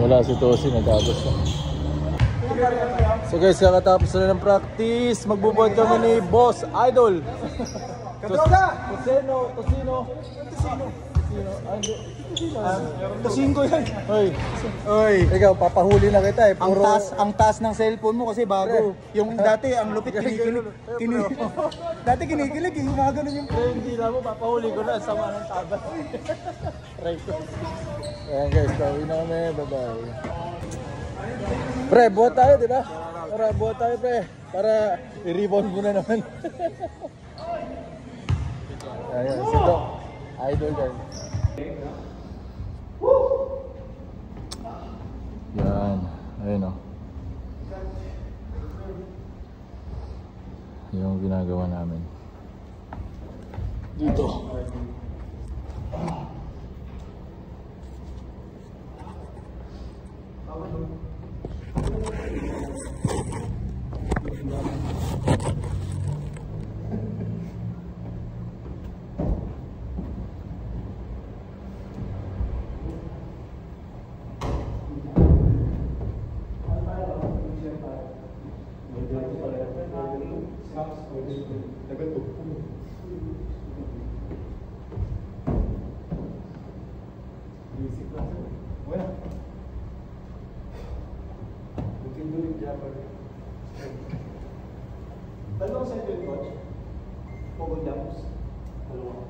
Wala si Tosi, nagagos na. So guys, kakatapos na ng practice. Magbubuhat kami ni Boss Idol. Tosino yan. Oy, ikaw, papahuli na kita eh. Puro... Ang taas ng cellphone mo kasi bago. Yung dati, ang lupit, kinikilig. Dati kinikilig, yung mga ganun yung... Hindi na mo, papahuli ko na. Sama ng tabas. Try ko. Ayan guys, pauwi na kami. Bye-bye. Pre, buhat tayo, di ba? Tara, buhat tayo pre. Para i-rebound mo na naman. Ayan, si Doc. Idol yan. Yan, ayun o. Yung ginagawa namin dito. Dalawang set yung coach. Pogo jumps. Dalawa.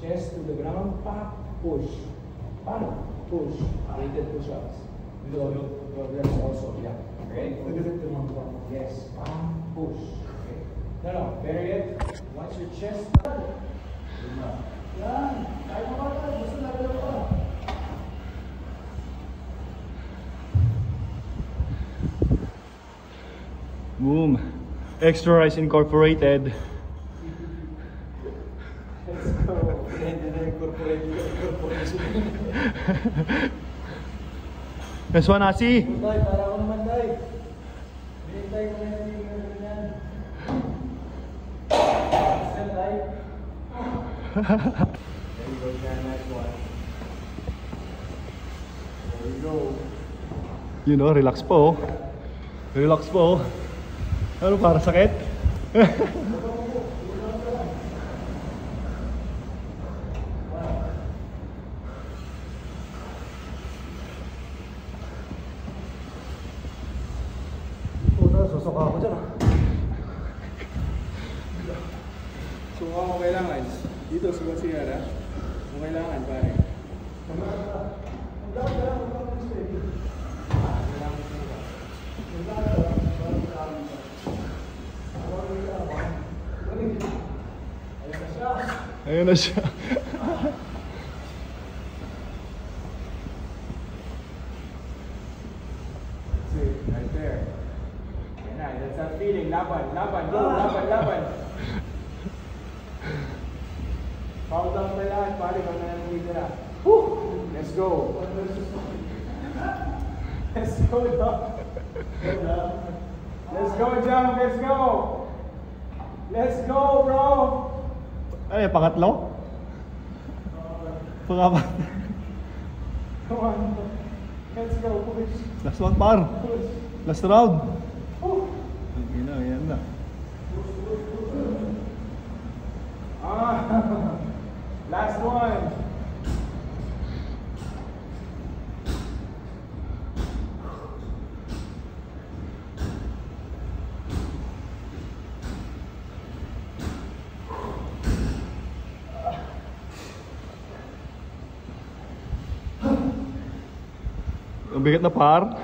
Chest to the ground, pop, push, weighted push-ups. Your also, yeah. Okay? Yes, pop, push. Okay. No, bury it. Once your chest. Boom. Extra rice incorporated. This one, Asi. Para ako naman, Day. Hinintay ko na yung ganyan. Still, Day. There you go, nice one. There you go. You know, relax po. Relax po. Ano, para sakit? Susok ako dyan. So kung kailangan, dito sa Basira, kung kailangan pare. Ayun na siya. Right there. That's that feeling. Laban, go, laban. Power down pa lahat, pare, kung na naman dito na. Let's go. Let's go, dog. Let's go, jump, let's go. Let's go, bro. Ay, pangatlo? Pangapat. Come on. Let's go, push. Last one, par. Push. Last round. Yan na. Last one. Mabigat na par.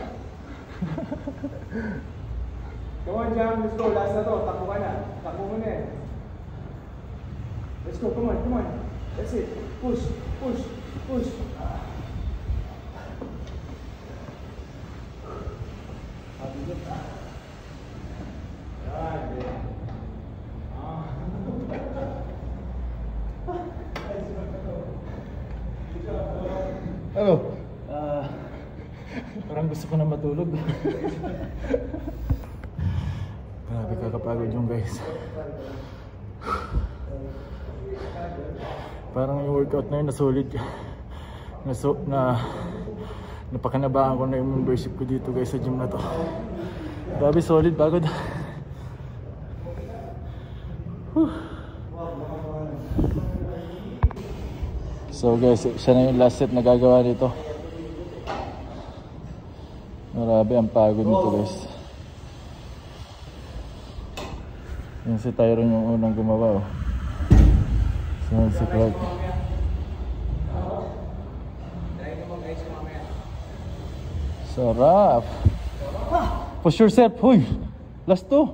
Come on, Jam. Let's go. Last na to. Takbo ka na. Takbo mo na eh. Let's go. Come on. Come on. That's it. Push. Push. Push. Ano? Parang gusto ko na matulog. Grabe kakapagod yung guys. Parang yung workout na yun na solid. Napakanabahan ko na yung membership ko dito guys sa gym na to. Grabe solid, pagod. So guys, siya na yung last set na gagawa nito. Grabe ang pagod nito guys. Yung si Tyron yung unang gumawa oh. Sunod si Clark. Sarap. Push yourself. Huy. Last two.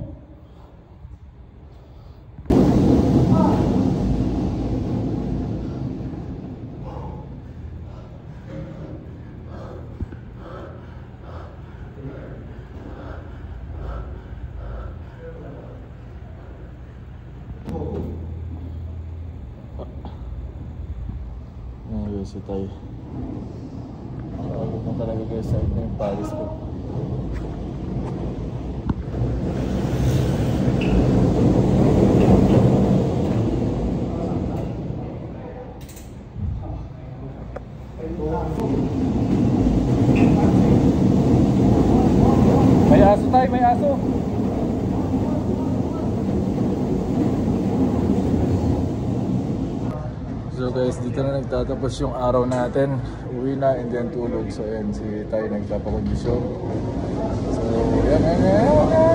Ayan guys, si Tay. Pagod na talaga guys, side na yung palis ko. May aso tayo, may aso. So guys, dito na nagtatapos yung araw natin. Uwi na and then tulog. So ayan, si Tay nagpapakondisyon. So yan.